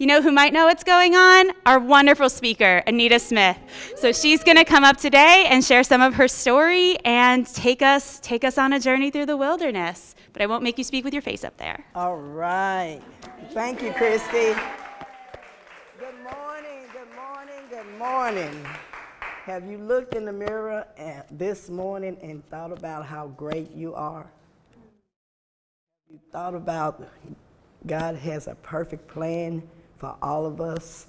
You know who might know what's going on? Our wonderful speaker, Anita Smith. So she's going to come up today and share some of her story and take us on a journey through the wilderness. But I won't make you speak with your face up there. All right. Thank you, Christy. Good morning, good morning, good morning. Have you looked in the mirror this morning and thought about how great you are? You thought about God has a perfect plan for all of us.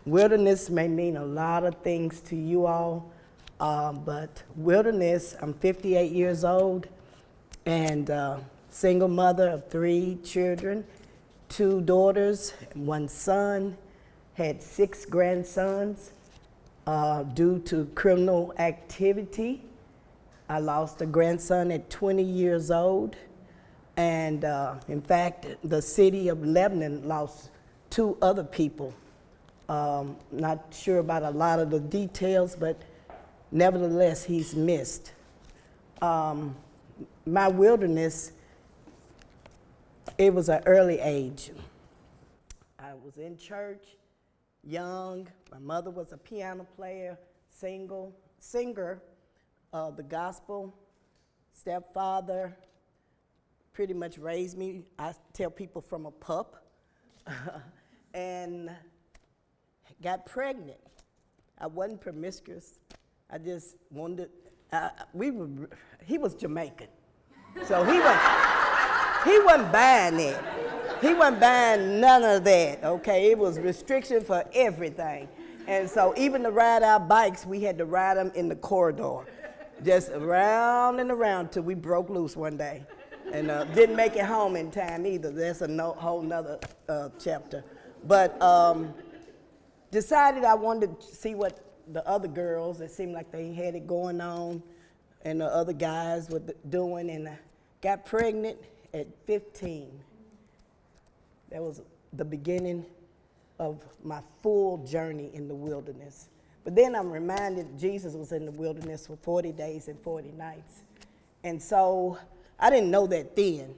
Wilderness may mean a lot of things to you all, but wilderness, I'm 58 years old and single mother of 3 children, 2 daughters, 1 son, had 6 grandsons. Due to criminal activity, I lost a grandson at 20 years old. And in fact, the city of Lebanon lost 2 other people. Not sure about a lot of the details, but nevertheless, he's missed. My wilderness, it was an early age. I was in church, young. My mother was a piano player, singer of the gospel, stepfather, pretty much raised me, I tell people, from a pup, and got pregnant. I wasn't promiscuous. I just wanted, he was Jamaican, so he wasn't buying it. He wasn't buying none of that, okay? It was restriction for everything. And so even to ride our bikes, we had to ride them in the corridor, just around and around till we broke loose one day. And didn't make it home in time either. That's a whole nother chapter. But decided I wanted to see what the other girls, it seemed like they had it going on, and the other guys were doing, and I got pregnant at 15. That was the beginning of my full journey in the wilderness. But then I'm reminded Jesus was in the wilderness for 40 days and 40 nights. And so I didn't know that then.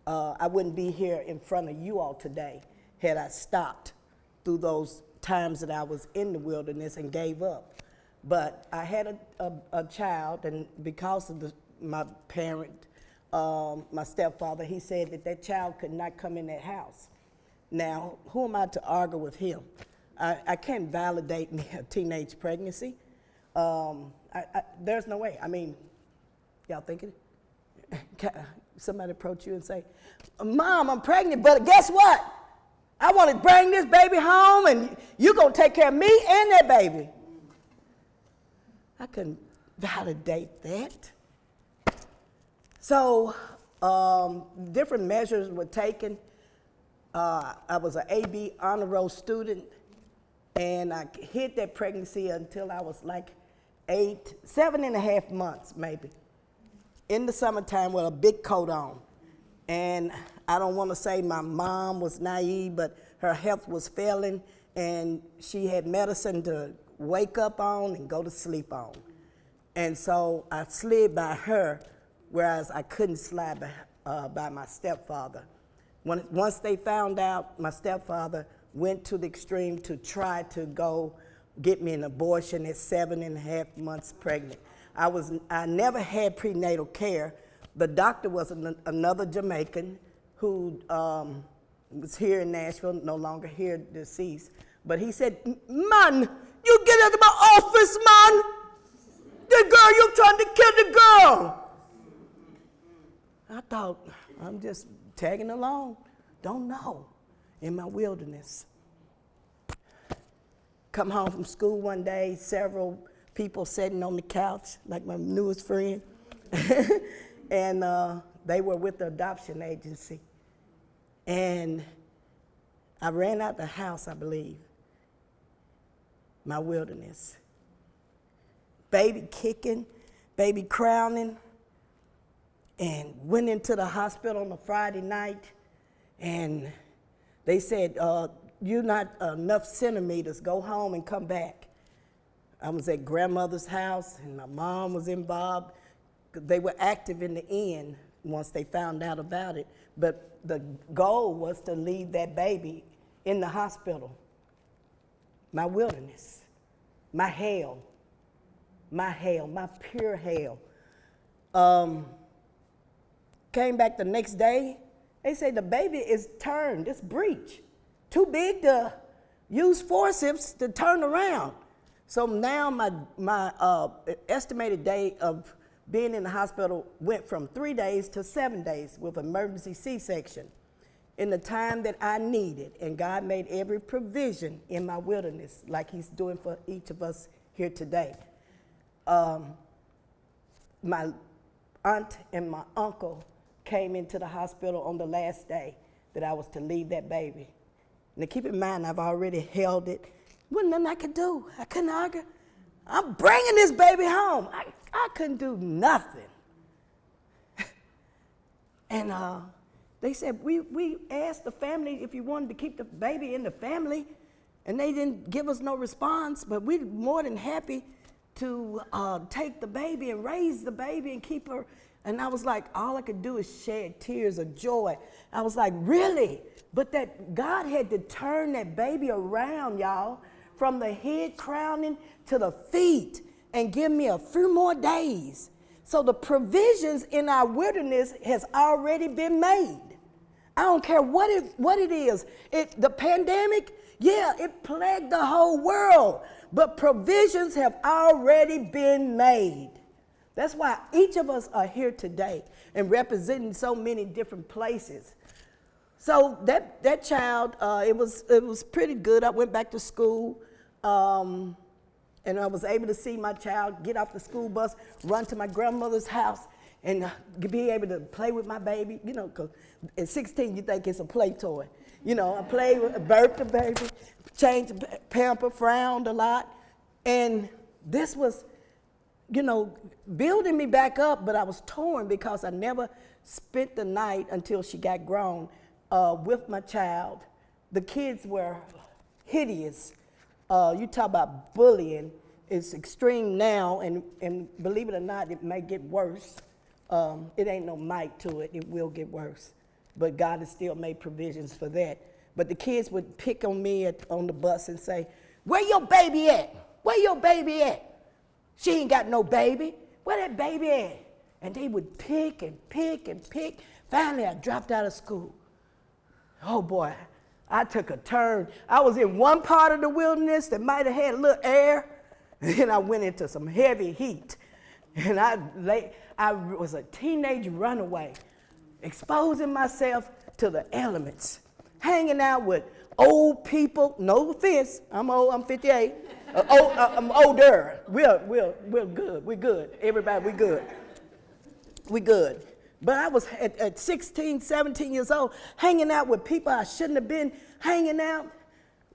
I wouldn't be here in front of you all today had I stopped through those times that I was in the wilderness and gave up. But I had a child, and because of my parent, my stepfather, he said that child could not come in that house. Now, who am I to argue with him? I can't validate me a teenage pregnancy. There's no way. I mean, y'all thinking? Somebody approach you and say, Mom, I'm pregnant, but guess what? I want to bring this baby home, and you're going to take care of me and that baby. I couldn't validate that. So different measures were taken. I was an AB honor roll student, and I hid that pregnancy until I was like 7.5 months maybe, in the summertime with a big coat on. And I don't want to say my mom was naive, but her health was failing, and she had medicine to wake up on and go to sleep on. And so I slid by her, whereas I couldn't slide by my stepfather. Once they found out, my stepfather went to the extreme to try to go get me an abortion at 7.5 months pregnant. I never had prenatal care. The doctor was another Jamaican who was here in Nashville, no longer here, deceased. But he said, "Man, you get out of my office, man. The girl, you're trying to kill the girl." I thought, I'm just tagging along. Don't know. In my wilderness. Come home from school one day, several people sitting on the couch, like my newest friend. And they were with the adoption agency. And I ran out the house, I believe. My wilderness. Baby kicking, baby crowning, and went into the hospital on a Friday night, and they said, you're not enough centimeters, go home and come back. I was at grandmother's house, and my mom was involved. They were active in the end once they found out about it, but the goal was to leave that baby in the hospital, my wilderness, my hell, my pure hell. Came back the next day, they say the baby is turned, it's breech. Too big to use forceps to turn around. So now my estimated day of being in the hospital went from 3 days to 7 days with emergency C-section in the time that I needed. And God made every provision in my wilderness like he's doing for each of us here today. My aunt and my uncle came into the hospital on the last day that I was to leave that baby. Now keep in mind, I've already held it. Wasn't nothing I could do. I couldn't argue. I'm bringing this baby home. I couldn't do nothing. And they said, we asked the family if you wanted to keep the baby in the family, and they didn't give us no response, but we're more than happy to take the baby and raise the baby and keep her. And I was like, all I could do is shed tears of joy. I was like, really? But that God had to turn that baby around, y'all, from the head crowning to the feet and give me a few more days. So the provisions in our wilderness has already been made. I don't care what it is. The pandemic, yeah, it plagued the whole world, but provisions have already been made. That's why each of us are here today and representing so many different places. So that child, it was pretty good. I went back to school, and I was able to see my child get off the school bus, run to my grandmother's house, and be able to play with my baby. You know, because at 16 you think it's a play toy. You know, I played with, burped the baby, changed the pamper, frowned a lot, and this was, you know, building me back up, but I was torn because I never spent the night until she got grown with my child. The kids were hideous. You talk about bullying. It's extreme now, and believe it or not, it may get worse. It ain't no might to it. It will get worse. But God has still made provisions for that. But the kids would pick on me on the bus and say, "Where your baby at? Where your baby at? She ain't got no baby. Where that baby at?" And they would pick and pick and pick. Finally, I dropped out of school. Oh boy, I took a turn. I was in one part of the wilderness that might have had a little air, and then I went into some heavy heat. And I was a teenage runaway, exposing myself to the elements, hanging out with old people. No offense, I'm old, I'm 58. I'm older. We're good. We're good. Everybody, we good. We good. But I was at 16, 17 years old, hanging out with people I shouldn't have been hanging out,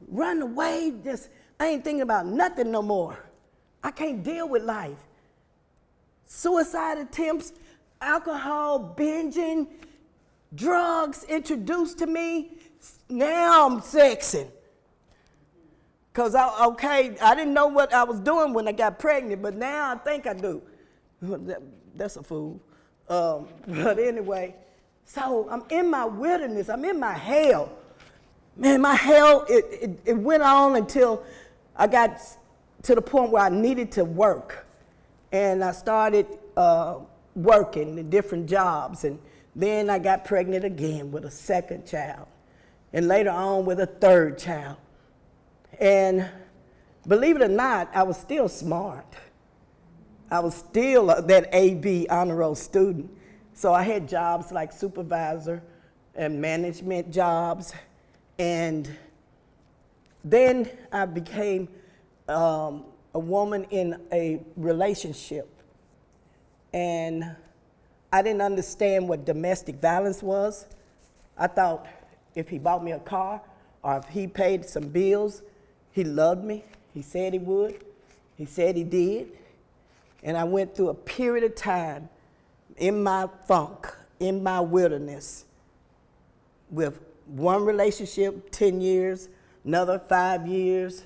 running away. I ain't thinking about nothing no more. I can't deal with life. Suicide attempts, alcohol, binging, drugs introduced to me. Now I'm sexing. Because, I didn't know what I was doing when I got pregnant, but now I think I do. That's a fool. But anyway, so I'm in my wilderness. I'm in my hell. Man, my hell, it went on until I got to the point where I needed to work. And I started working in different jobs. And then I got pregnant again with a second child. And later on with a third child. And believe it or not, I was still smart. I was still that AB honor roll student. So I had jobs like supervisor and management jobs. And then I became a woman in a relationship. And I didn't understand what domestic violence was. I thought if he bought me a car or if he paid some bills, he loved me. He said he would. He said he did. And I went through a period of time in my funk, in my wilderness, with one relationship, 10 years, another 5 years.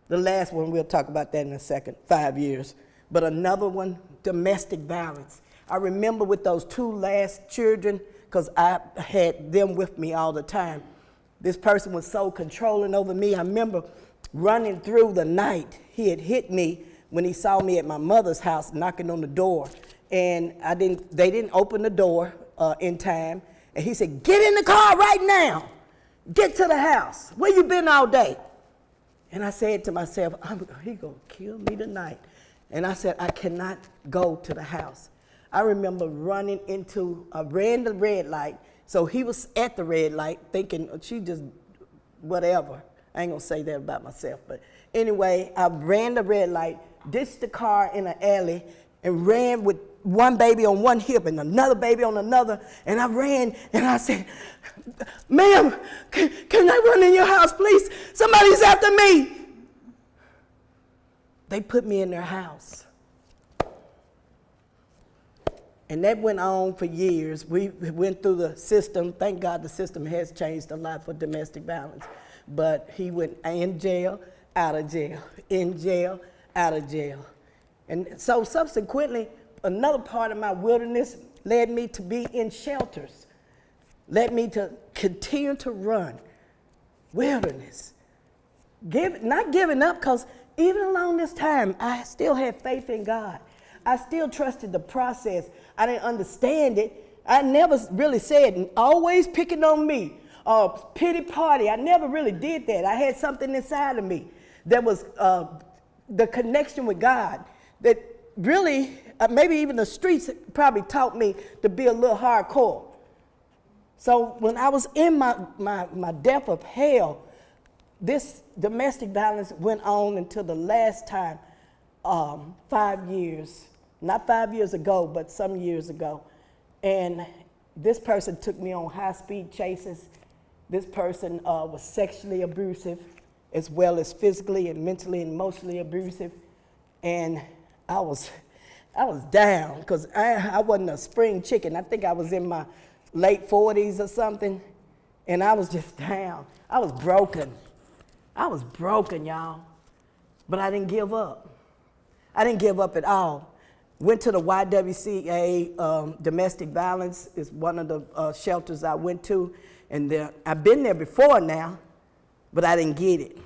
The last one, we'll talk about that in a second, 5 years. But another one, domestic violence. I remember with those two last children, because I had them with me all the time, This person was so controlling over me. I remember running through the night. He had hit me when he saw me at my mother's house knocking on the door. And they didn't open the door in time. And he said, "Get in the car right now. Get to the house. Where you been all day?" And I said to myself, he gonna kill me tonight. And I said, I cannot go to the house. I remember running I ran the red light. So he was at the red light thinking, she just, whatever. I ain't gonna say that about myself. But anyway, I ran the red light, ditched the car in an alley, and ran with one baby on one hip and another baby on another. And I ran and I said, "Ma'am, can I run in your house, please? Somebody's after me." They put me in their house. And that went on for years. We went through the system. Thank God the system has changed a lot for domestic violence. But he went in jail, out of jail, in jail, out of jail. And so subsequently, another part of my wilderness led me to be in shelters, led me to continue to run. Wilderness. Not giving up, because even along this time, I still had faith in God. I still trusted the process. I didn't understand it. I never really said, always picking on me, or pity party. I never really did that. I had something inside of me that was the connection with God that really, maybe even the streets probably taught me to be a little hardcore. So when I was in my depth of hell, this domestic violence went on until the last time, 5 years, not 5 years ago, but some years ago. And this person took me on high-speed chases. This person was sexually abusive, as well as physically and mentally and emotionally abusive. And I was down, because I wasn't a spring chicken. I think I was in my late 40s or something, and I was just down. I was broken. I was broken, y'all. But I didn't give up. I didn't give up at all. Went to the YWCA. Domestic violence is one of the shelters I went to. And I've been there before now, but I didn't get it.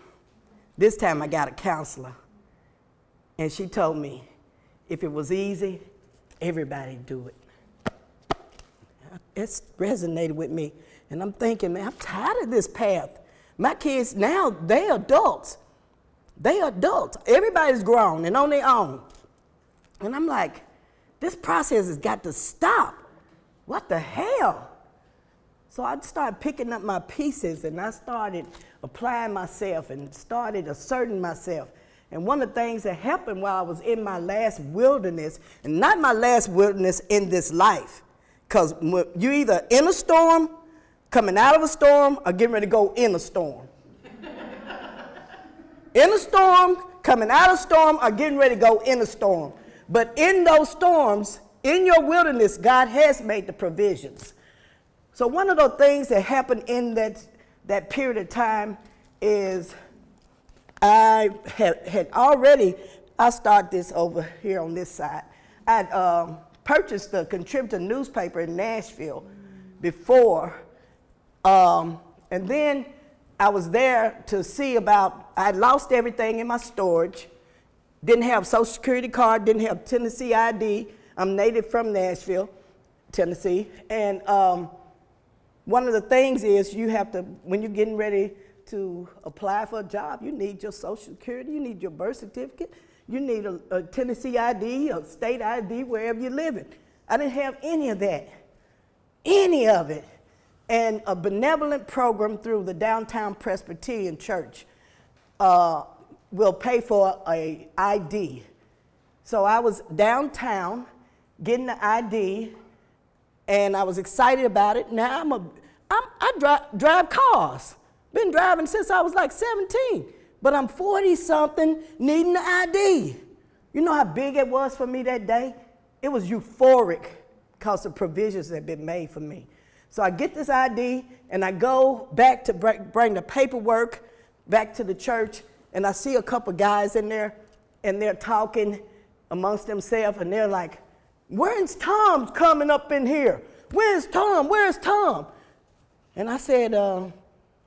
This time I got a counselor. And she told me, if it was easy, everybody'd do it. It's resonated with me. And I'm thinking, man, I'm tired of this path. My kids now, they're adults. They're adults. Everybody's grown and on their own. And I'm like, this process has got to stop. What the hell? So I started picking up my pieces, and I started applying myself and started asserting myself. And one of the things that happened while I was in my last wilderness, and not my last wilderness in this life, because you're either in a storm, coming out of a storm, or getting ready to go in a storm. In a storm, coming out of a storm, or getting ready to go in a storm. But in those storms, in your wilderness, God has made the provisions. So one of those things that happened in that period of time is I had already, I'll start this over here on this side. I'd purchased the contributor newspaper in Nashville before, and then I was there to see about, I lost everything in my storage, didn't have Social Security card, didn't have Tennessee ID. I'm native from Nashville, Tennessee. And one of the things is you have to, when you're getting ready to apply for a job, you need your Social Security, you need your birth certificate, you need a Tennessee ID, a state ID, wherever you're living. I didn't have any of that, any of it. And a benevolent program through the Downtown Presbyterian Church will pay for a ID. So I was downtown getting the ID, and I was excited about it. Now I drive cars. Been driving since I was like 17, but I'm 40-something needing the ID. You know how big it was for me that day? It was euphoric because the provisions had been made for me. So I get this ID, and I go back to bring the paperwork back to the church, and I see a couple guys in there, and they're talking amongst themselves, and they're like, "Where's Tom coming up in here? Where's Tom? Where's Tom?" And I said,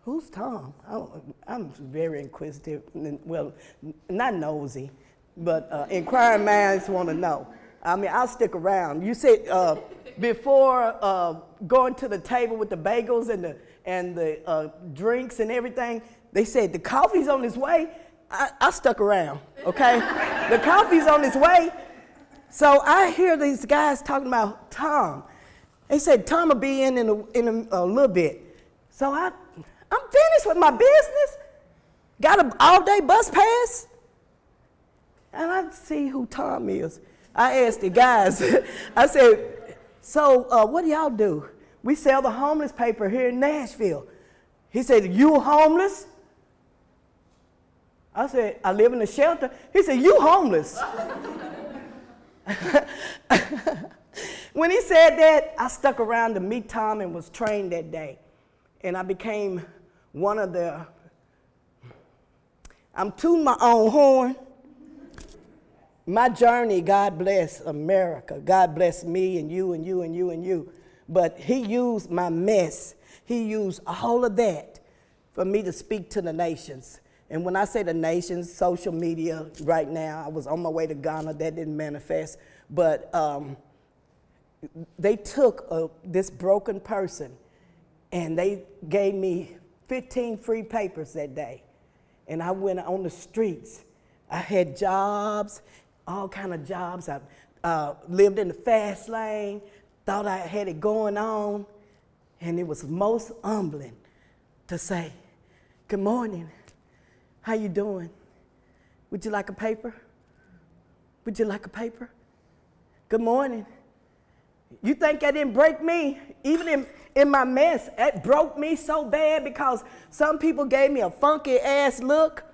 who's Tom? I'm very inquisitive, well, not nosy, but inquiring minds want to know. I mean, I'll stick around. You said before going to the table with the bagels and the drinks and everything, they said the coffee's on its way. I stuck around, okay? The coffee's on its way. So I hear these guys talking about Tom. They said Tom will be in a little bit. So I'm finished with my business. Got an all-day bus pass. And I see who Tom is. I asked the guys, I said, so what do y'all do? We sell the homeless paper here in Nashville. He said, you homeless? I said, I live in a shelter. He said, you homeless? When he said that, I stuck around to meet Tom and was trained that day. And I became one of the, I'm tooting my own horn. My journey, God bless America. God bless me and you and you and you and you. But he used my mess. He used all of that for me to speak to the nations. And when I say the nations, social media right now, I was on my way to Ghana, that didn't manifest. But they took this broken person and they gave me 15 free papers that day. And I went on the streets. I had jobs, all kind of jobs. I lived in the fast lane, thought I had it going on. And it was most humbling to say, good morning. How you doing? Would you like a paper? Would you like a paper? Good morning. You think that didn't break me? Even in my mess, it broke me so bad because some people gave me a funky ass look.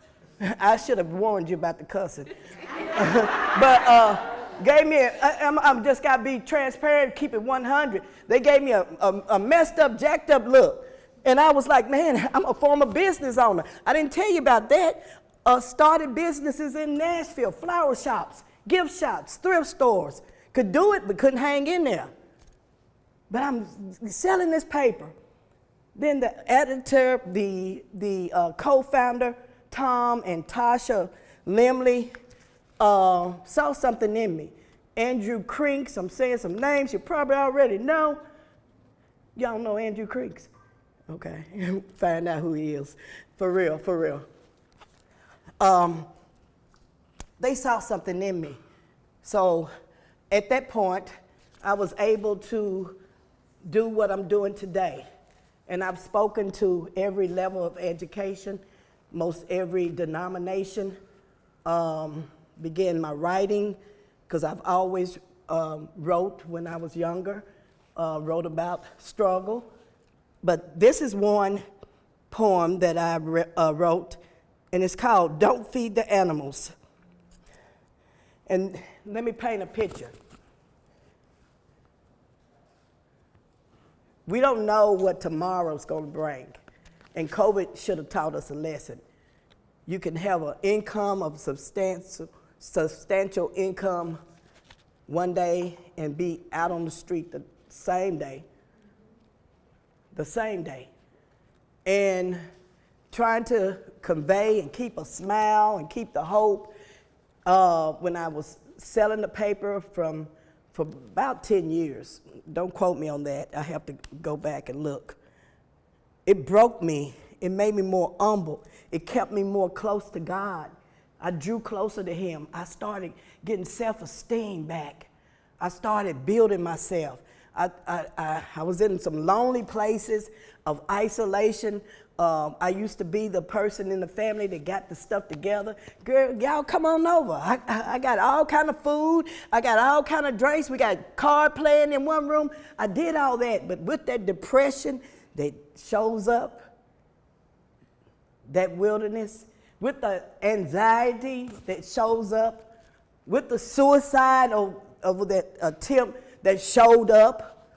I should have warned you about the cussing. But gave me, I'm just got to be transparent, keep it 100. They gave me a messed up, jacked up look. And I was like, man, I'm a former business owner. I didn't tell you about that. Started businesses in Nashville, flower shops, gift shops, thrift stores. Could do it, but couldn't hang in there. But I'm selling this paper. Then the editor, the co-founder, Tom and Tasha Limley, saw something in me. Andrew Crinks, I'm saying some names you probably already know. Y'all know Andrew Crinks? Okay, find out who he is. For real, for real. They saw something in me. So at that point, I was able to do what I'm doing today. And I've spoken to every level of education, most every denomination. Began my writing, because I've always wrote when I was younger, wrote about struggle. But this is one poem that I wrote, and it's called Don't Feed the Animals. And let me paint a picture. We don't know what tomorrow's going to bring, and COVID should have taught us a lesson. You can have an income of substantial income one day and be out on the street the same day. And trying to convey and keep a smile and keep the hope. When I was selling the paper for about 10 years, don't quote me on that, I have to go back and look. It broke me, it made me more humble, it kept me more close to God. I drew closer to Him. I started getting self-esteem back. I started building myself. I was in some lonely places of isolation. I used to be the person in the family that got the stuff together. Girl, y'all come on over. I got all kind of food. I got all kind of drinks. We got card playing in one room. I did all that, but with that depression that shows up, that wilderness, with the anxiety that shows up, with the suicide of that attempt that showed up,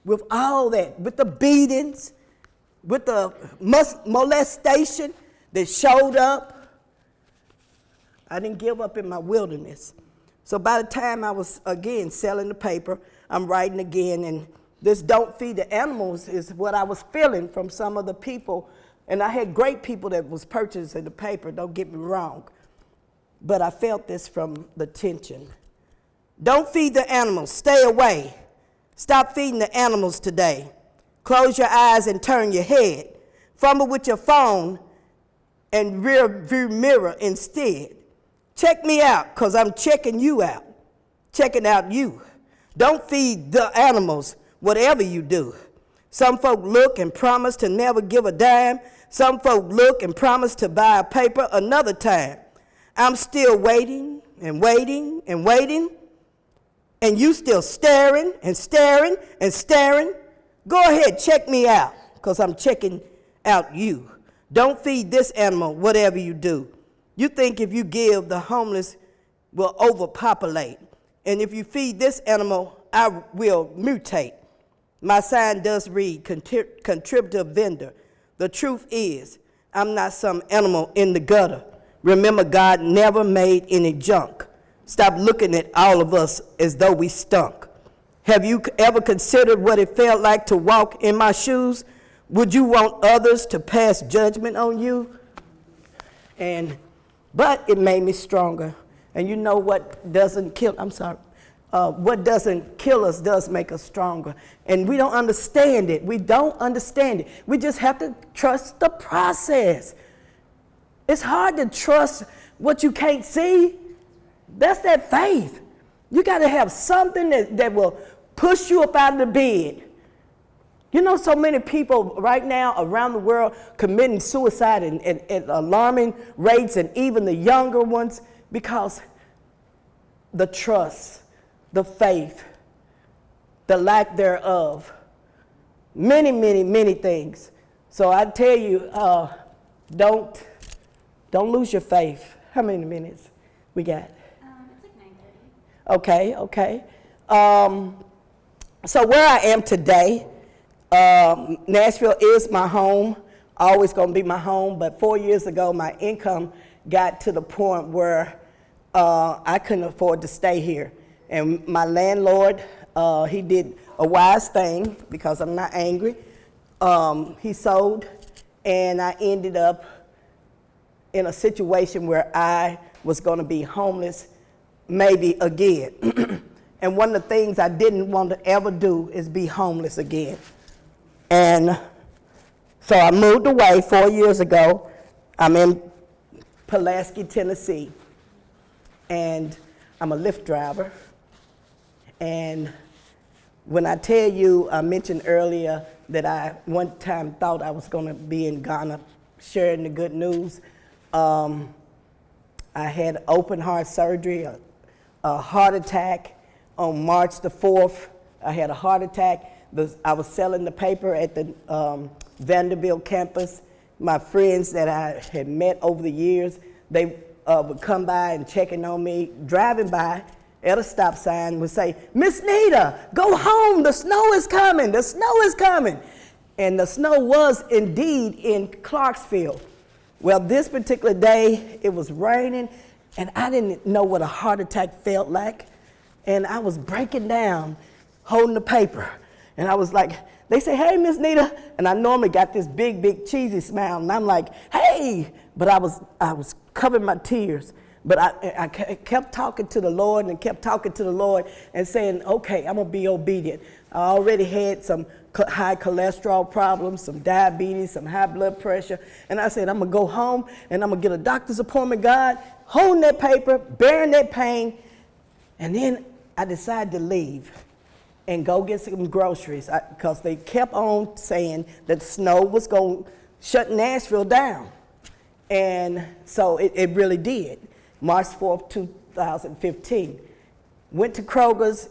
with all that, with the beatings, with the molestation that showed up, I didn't give up in my wilderness. So by the time I was, again, selling the paper, I'm writing again, and This don't feed the animals is what I was feeling from some of the people. And I had great people that was purchasing the paper, don't get me wrong. But I felt this from the tension. Don't feed the animals, stay away. Stop feeding the animals today. Close your eyes and turn your head. Fumble with your phone and rear view mirror instead. Check me out, because I'm checking you out. Checking out you. Don't feed the animals, whatever you do. Some folk look and promise to never give a dime. Some folk look and promise to buy a paper another time. I'm still waiting and waiting and waiting, and you still staring and staring and staring. Go ahead, check me out, because I'm checking out you. Don't feed this animal, whatever you do. You think if you give, the homeless will overpopulate. And if you feed this animal, I will mutate. My sign does read, contributor vendor. The truth is, I'm not some animal in the gutter. Remember, God never made any junk. Stop looking at all of us as though we stunk. Have you ever considered what it felt like to walk in my shoes? Would you want others to pass judgment on you? But it made me stronger. And you know what doesn't kill, what doesn't kill us does make us stronger. And we don't understand it. We don't understand it. We just have to trust the process. It's hard to trust what you can't see. That's that faith. You got to have something that will push you up out of the bed. You know, so many people right now around the world committing suicide at alarming rates, and even the younger ones, because the trust, the faith, the lack thereof, many, many, many things. So I tell you, don't lose your faith. How many minutes we got? It's like 9:30. Okay. So where I am today, Nashville is my home, always going to be my home, but 4 years ago my income got to the point where I couldn't afford to stay here. And my landlord, he did a wise thing, because I'm not angry. He sold, and I ended up in a situation where I was going to be homeless maybe again. And one of the things I didn't want to ever do is be homeless again. And so I moved away 4 years ago. I'm in Pulaski, Tennessee, and I'm a Lyft driver. And when I tell you, I mentioned earlier that I one time thought I was going to be in Ghana sharing the good news. I had open heart surgery, a heart attack on March the 4th. I had a heart attack. I was selling the paper at the Vanderbilt campus. My friends that I had met over the years, they would come by and checking on me, driving by at a stop sign would say, "Miss Nita, go home, the snow is coming, the snow is coming." And the snow was indeed in Clarksville. Well, this particular day, it was raining, and I didn't know what a heart attack felt like. And I was breaking down, holding the paper. And I was like, they say, "Hey, Miss Nita." And I normally got this big, big cheesy smile. And I'm like, "Hey." But I was covering my tears. But I kept talking to the Lord and kept talking to the Lord and saying, okay, I'm going to be obedient. I already had some high cholesterol problems, some diabetes, some high blood pressure. And I said, I'm going to go home and I'm going to get a doctor's appointment, God, holding that paper, bearing that pain. And then I decided to leave and go get some groceries, because they kept on saying that snow was going to shut Nashville down. And so it really did. March 4th, 2015. Went to Kroger's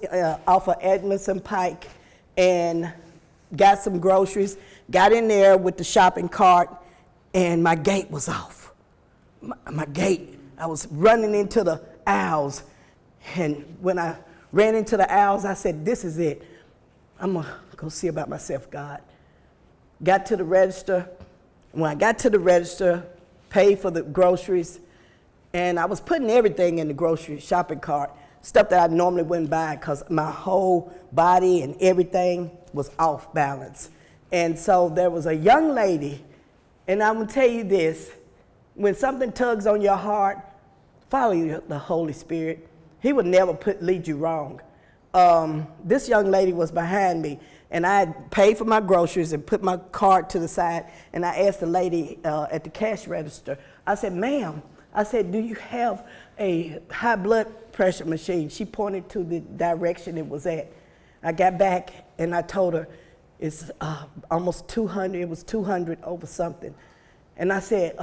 off of Edmondson Pike and got some groceries, got in there with the shopping cart, and my gate was off. My gate, I was running into the aisles, and when I ran into the aisles, I said, this is it. I'm going to go see about myself, God. Got to the register. When I got to the register, paid for the groceries, and I was putting everything in the grocery shopping cart. stuff that I normally wouldn't buy because my whole body and everything was off balance. And so there was a young lady, and I'm going to tell you this, when something tugs on your heart, follow the Holy Spirit. He would never lead you wrong. This young lady was behind me, and I had paid for my groceries and put my card to the side, and I asked the lady at the cash register, I said, ma'am, I said, do you have a high blood pressure machine? She pointed to the direction it was at. I got back, and I told her, it's almost 200, it was 200 over something. And I said,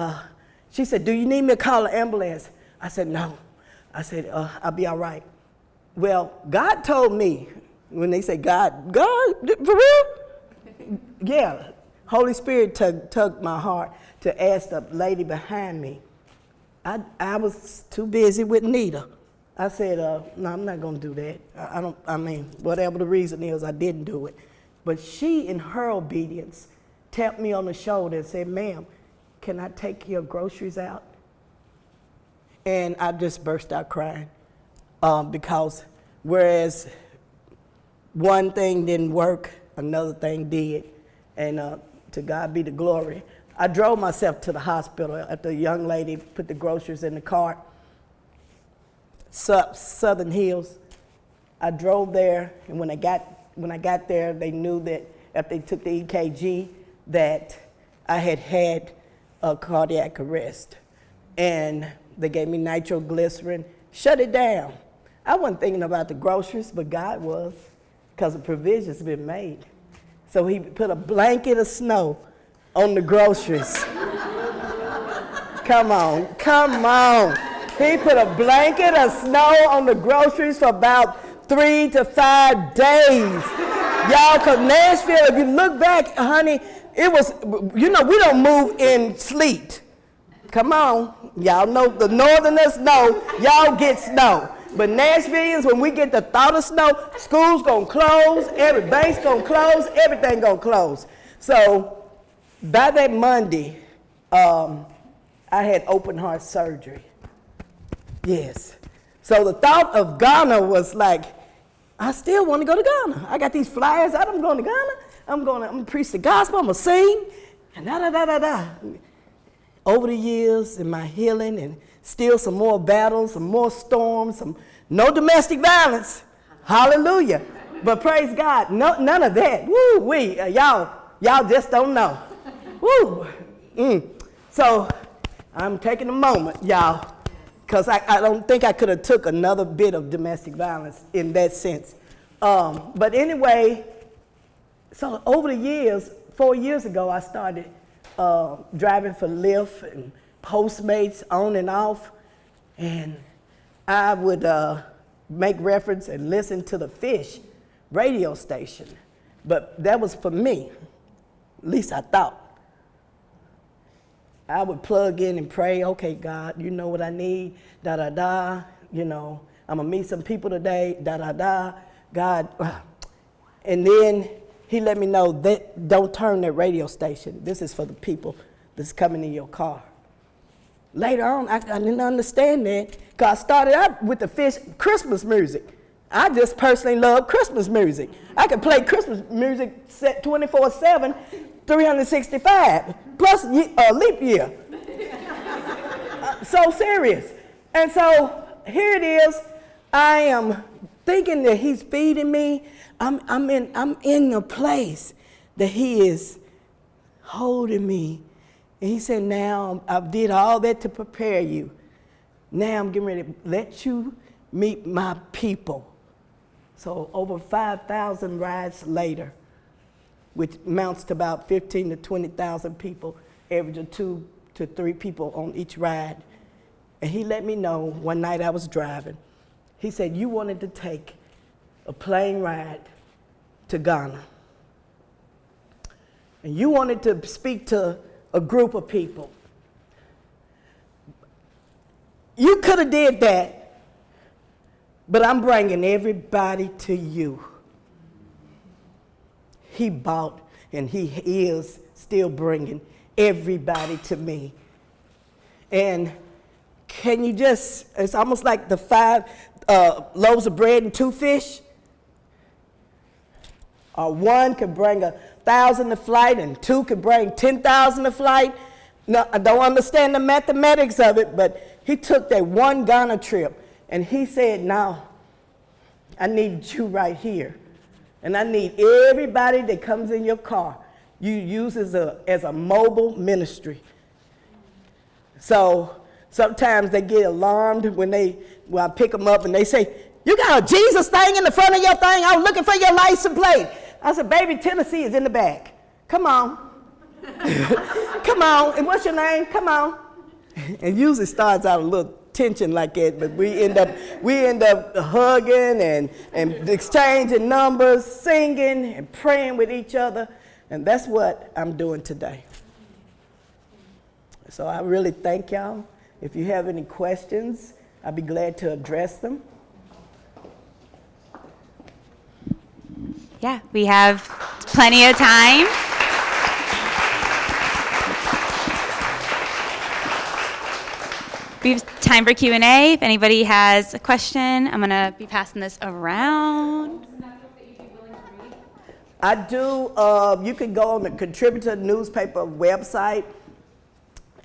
she said, do you need me to call an ambulance? I said, no. I said, I'll be all right. Well, God told me, when they say God, for real? Yeah, Holy Spirit tugged my heart to ask the lady behind me. I was too busy with Anita. I said, no, I'm not gonna do that. I mean, whatever the reason is, I didn't do it. But she, in her obedience, tapped me on the shoulder and said, ma'am, can I take your groceries out? And I just burst out crying because whereas one thing didn't work, another thing did. And to God be the glory. I drove myself to the hospital after the young lady put the groceries in the cart. Southern Hills. I drove there, and when I got there, they knew that after they took the EKG that I had a cardiac arrest. And they gave me nitroglycerin, shut it down. I wasn't thinking about the groceries, but God was, because the provision's been made. So he put a blanket of snow on the groceries. Come on. He put a blanket of snow on the groceries for about 3 to 5 days. Y'all, because Nashville, if you look back, honey, it was, we don't move in sleet. Come on. Y'all know, the northerners know, y'all get snow. But Nashvillians, when we get the thought of snow, school's gonna close, every bank's gonna close, everything gonna close. So by that Monday, I had open heart surgery. Yes. So the thought of Ghana was like, I still want to go to Ghana. I got these flyers out, I'm going to Ghana. I'm gonna preach the gospel, I'm gonna sing, and da. Over the years in my healing and still some more battles, some more storms, no domestic violence. Hallelujah. But praise God, none of that. Woo-wee. Y'all just don't know. Woo. So I'm taking a moment, y'all, because I don't think I could have took another bit of domestic violence in that sense. But anyway, so over the years, 4 years ago, I started driving for Lyft and Postmates on and off, and I would make reference and listen to the Fish radio station. But that was for me, at least I thought. I would plug in and pray, okay, God, you know what I need, da-da-da, I'm gonna meet some people today, da-da-da, God. And then he let me know that don't turn that radio station. This is for the people that's coming in your car. Later on, I didn't understand that because I started out with the Fish Christmas music. I just personally love Christmas music. I could play Christmas music set 24/7, 365, plus leap year. So serious. And so here it is. I am thinking that he's feeding me. I'm in a place that he is holding me. And he said, now I did all that to prepare you. Now I'm getting ready to let you meet my people. So over 5,000 rides later, which amounts to about 15 to 20,000 people, averaging 2 to 3 people on each ride. And he let me know one night I was driving. He said, you wanted to take a plane ride to Ghana. And you wanted to speak to a group of people. You could have did that, but I'm bringing everybody to you. He bought, and he is still bringing everybody to me. And can you just, it's almost like the loaves of bread and 2 fish? Or 1 could bring 1,000 to flight and 2 could bring 10,000 to flight? No, I don't understand the mathematics of it, but he took that one Ghana trip and he said, now, I need you right here. And I need everybody that comes in your car, you use as a mobile ministry. So sometimes they get alarmed when I pick them up and they say, you got a Jesus thing in the front of your thing? I was looking for your license plate. I said, baby, Tennessee is in the back. Come on. Come on. And what's your name? Come on. And usually starts out a little tension like that, but we end up hugging and exchanging numbers, singing and praying with each other. And that's what I'm doing today. So I really thank y'all. If you have any questions, I'd be glad to address them. Yeah, we have plenty of time. We have time for Q&A. If anybody has a question, I'm going to be passing this around. I do. You can go on the Contributor newspaper website,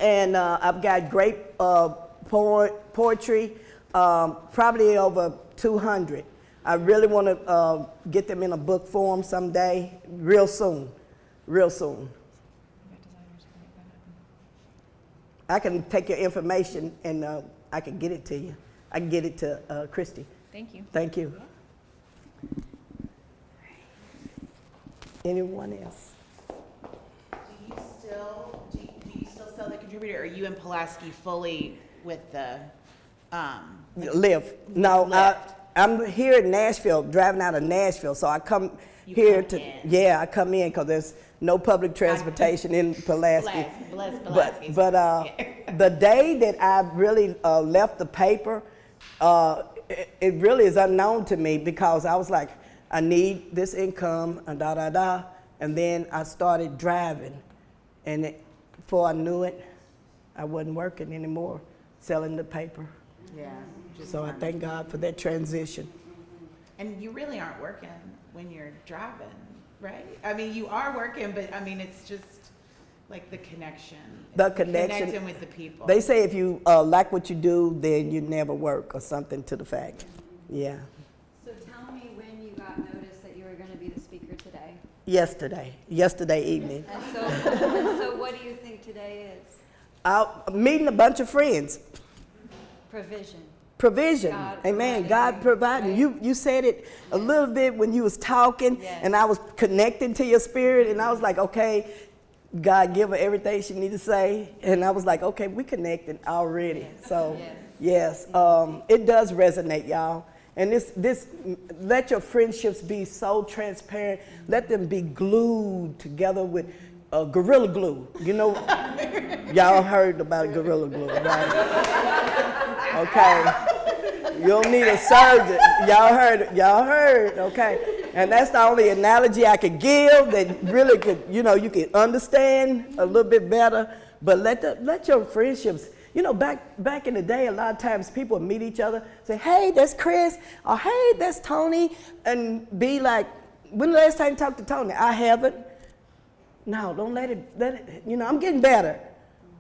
and I've got great poetry, probably over 200. I really want to get them in a book form someday, real soon, real soon. I can take your information and I can get it to you. I can get it to Christy. Thank you. Thank you. Anyone else? Do you still sell the Contributor, or are you in Pulaski fully with the Live. No, Lyft? I'm here in Nashville, driving out of Nashville, so I come You here come to, in. yeah, I come in because there's no public transportation in Pulaski. Bless But Pulaski. the day that I really left the paper, it really is unknown to me because I was like, I need this income, and and then I started driving, and before I knew it, I wasn't working anymore, selling the paper. Yeah. So I thank God for that transition. And you really aren't working when you're driving, right? I mean, you are working, but I mean, it's just like the connection. The connection. Connecting with the people. They say if you like what you do, then you never work or something to the fact. Yeah. So tell me when you got notice that you were going to be the speaker today. Yesterday evening. And so what do you think today is? Meeting a bunch of friends. Provision. God Amen. providing, God providing. right? You said it a little bit when you was talking, Yes. and I was connecting to your spirit, and I was like, okay, God give her everything she need to say, and I was like, okay, we connected already. Yes. So Yes. yes, it does resonate, y'all. And this, let your friendships be so transparent. Let them be glued together with Gorilla Glue. You know, y'all heard about Gorilla Glue, right? Okay. You don't need a surgeon. Y'all heard, okay. And that's the only analogy I could give that really could, you can understand a little bit better. But let your friendships, back in the day, a lot of times people would meet each other, say, hey, that's Chris, or hey, that's Tony, and be like, when the last time you talked to Tony? I haven't. No, don't let it, I'm getting better.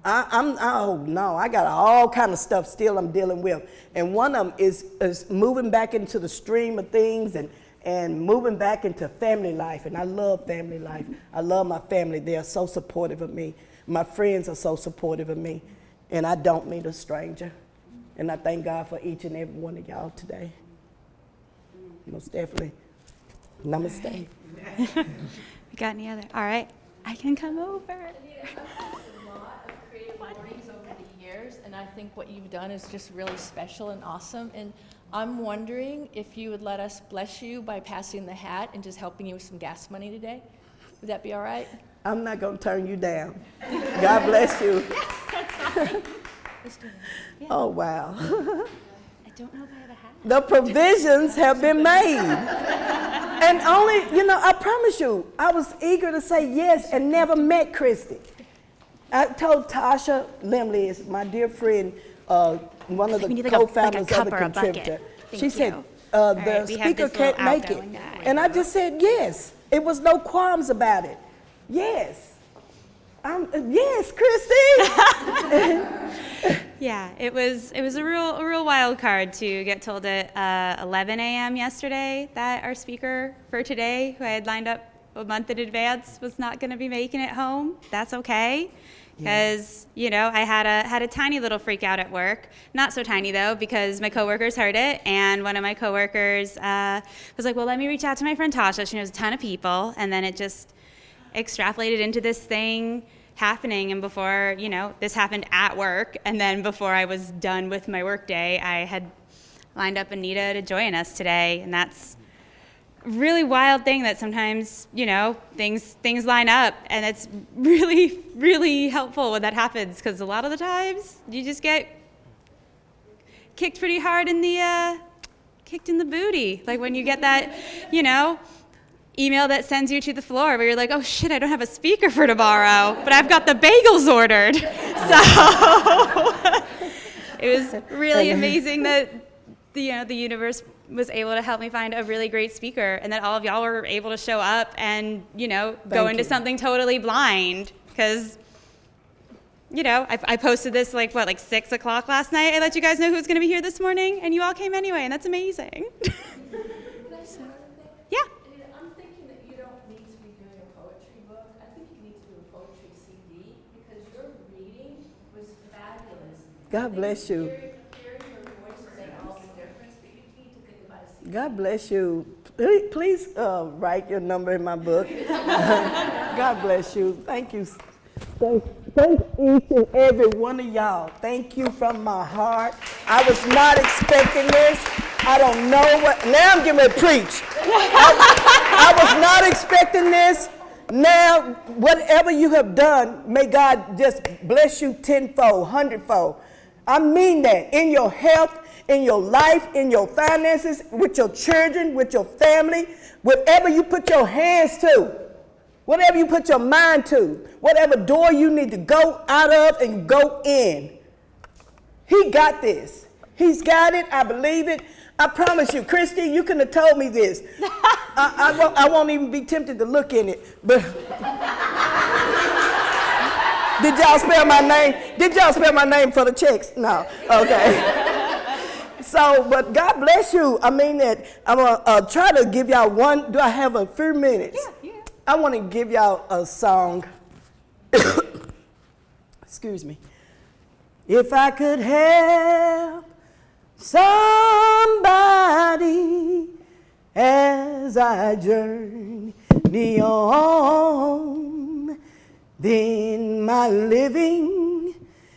I got all kind of stuff still I'm dealing with. And one of them is moving back into the stream of things and moving back into family life. And I love family life. I love my family. They are so supportive of me. My friends are so supportive of me. And I don't meet a stranger. And I thank God for each and every one of y'all today. Most definitely. Namaste. We got any other? All right. I can come over. Anita, I've watched a lot of Creative Mornings over the years, and I think what you've done is just really special and awesome. And I'm wondering if you would let us bless you by passing the hat and just helping you with some gas money today. Would that be all right? I'm not going to turn you down. God bless you. Let's do it. Yeah. Oh, wow. I don't know if I have a hat. The provisions have been made. And only, I promise you, I was eager to say yes and never met Christy. I told Tasha Limley, is my dear friend, one of the co-founders of the Contributor. Thank She you. said, All the right, we have speaker this little can't make it. outgoing guy. And I just said, yes. It was no qualms about it. Yes. Yes, Christy. Yeah, it was a real wild card to get told at 11 a.m. yesterday that our speaker for today, who I had lined up a month in advance, was not going to be making it home. That's okay, because I had a tiny little freak out at work. Not so tiny though, because my coworkers heard it, and one of my coworkers was like, "Well, let me reach out to my friend Tasha. She knows a ton of people," and then it just extrapolated into this thing happening. And before, this happened at work, and then before I was done with my work day, I had lined up Anita to join us today. And that's a really wild thing that sometimes, things line up, and it's really, really helpful when that happens, because a lot of the times you just get kicked pretty hard in the booty. Like when you get that, email that sends you to the floor where you're like, oh shit, I don't have a speaker for tomorrow, but I've got the bagels ordered. So it was really amazing that the universe was able to help me find a really great speaker, and that all of y'all were able to show up and go into something totally blind, because I posted this like 6 o'clock last night. I let you guys know who's going to be here this morning, and you all came anyway, and that's amazing. Yeah. I'm thinking that you don't need to be doing a poetry book. I think you need to do a poetry CD, because your reading was fabulous. God bless you. Hearing your voice made all the difference, but you need to think about a CD. God bless you. Please write your number in my book. God bless you. Thank you. Thank each and every one of y'all. Thank you from my heart. I was not expecting this. I don't know what. Now I'm getting ready to preach. I was not expecting this. Now, whatever you have done, may God just bless you tenfold, hundredfold. I mean that in your health, in your life, in your finances, with your children, with your family, whatever you put your hands to, whatever you put your mind to, whatever door you need to go out of and go in. He got this. He's got it. I believe it. I promise you, Christy, you couldn't have told me this. I won't even be tempted to look in it. But did y'all spell my name? Did y'all spell my name for the checks? No. Okay. So, but God bless you. I mean that. I'm gonna try to give y'all one. Do I have a few minutes? Yeah. I want to give y'all a song. Excuse me. If I could help somebody as I journey on, then my living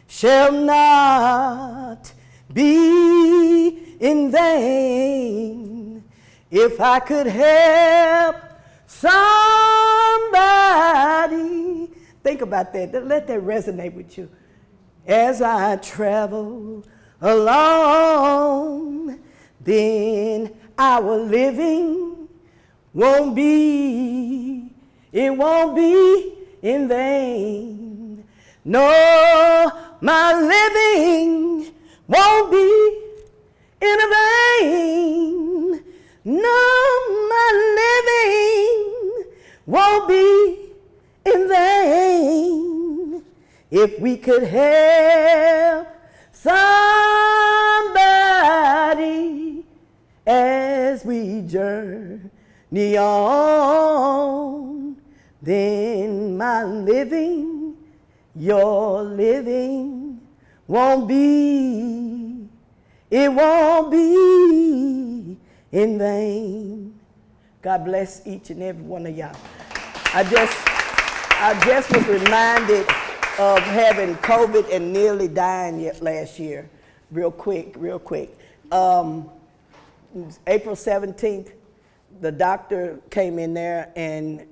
shall not be in vain. If I could help somebody, think about that. Let that resonate with you. As I travel along, then our living won't be in vain. No, my living won't be in vain. No, my living won't be in vain. If we could help somebody as we journey on, then my living, your living won't be in vain. God bless each and every one of y'all. I just was reminded of having COVID and nearly dying last year. Real quick. April 17th, the doctor came in there, and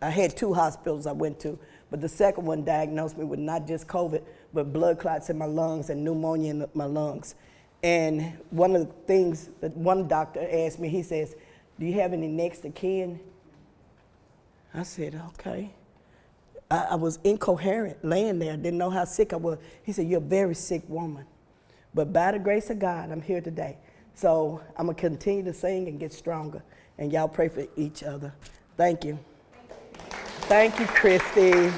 I had 2 hospitals I went to, but the second one diagnosed me with not just COVID, but blood clots in my lungs and pneumonia in my lungs. And one of the things that one doctor asked me, he says, do you have any next of kin? I said, okay. I was incoherent, laying there, didn't know how sick I was. He said, you're a very sick woman. But by the grace of God, I'm here today So I'm going to continue to sing and get stronger. And y'all pray for each other. Thank you. Thank you, Christy.